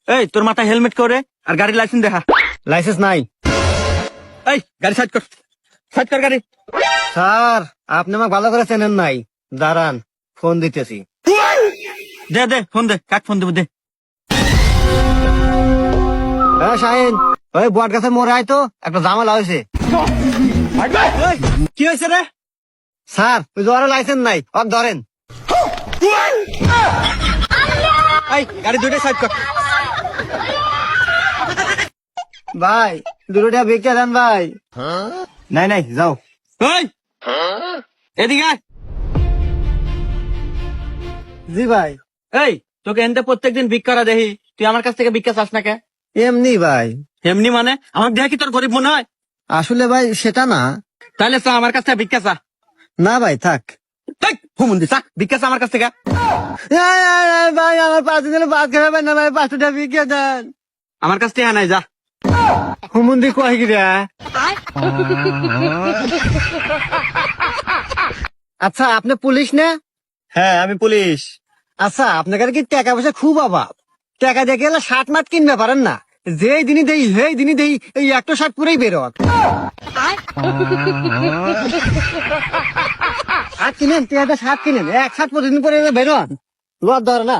এই তোর মাথায় হেলমেট করে আর গাড়ির লাইসেন্স দেখা। লাইসেন্স নাই। এই গাড়ি সাইড কর, সাইড কর গাড়ি। স্যার আপনি আমাকে ভালো করে চেনেন নাই, দাঁড়ান ফোন দিতেছি। দে দে ফোন দে, কাক ফোন দেবো দে। হ্যাঁ শাহিন, ওই বট গাছে মোড়ে আয় তো, একটা ঝামেলা হয়েছে। এই, কি হয়েছে রে? স্যার ওই জ্বরের লাইসেন্স নাই, ওর ধরেন। এই গাড়ি দুইটা সাইড কর। ভাই 2 টাকা ভিক্ষা দেন ভাই। নাই নাই যাও। এই এদিকে আয়। জি ভাই। এই তোকে এনতে প্রত্যেকদিন ভিক্ষারা দেখি, তুই আমার কাছ থেকে ভিক্ষা চাস না কে? এমনি ভাই। এমনি মানে আমার দেখে কি তোর গরিব মনে হয়? আসলে ভাই সেটা না। তাহলে চা আমার কাছ থেকে ভিক্ষা চা। না ভাই থাক। হুমুন্দি চা, ভিক্ষা চা আমার কাছ থেকে। ভাই আমার 5 দিনের ভাত খাবেন না ভাই, 5 টাকা ভিক্ষা দেন। আমার কাছ থেকে নাই যা। হুমুন্দি কয় কি রে? আচ্ছা আপনি পুলিশ না? হ্যাঁ আমি পুলিশ। আচ্ছা আপনার কাছে কি টাকা পয়সা খুব অভাব? টাকা দিয়ে গেলে শার্ট মাঠ কিনবে পারেন না, যেই দিনই দেই সেই দিনই দেই এই একটা শার্ট পুরেই বেরোক। শার্ট কিনেন, 3 শার্ট কিনেন, এক শার্ট প্রতিদিন পরে বেরোন, লজ ধরে না।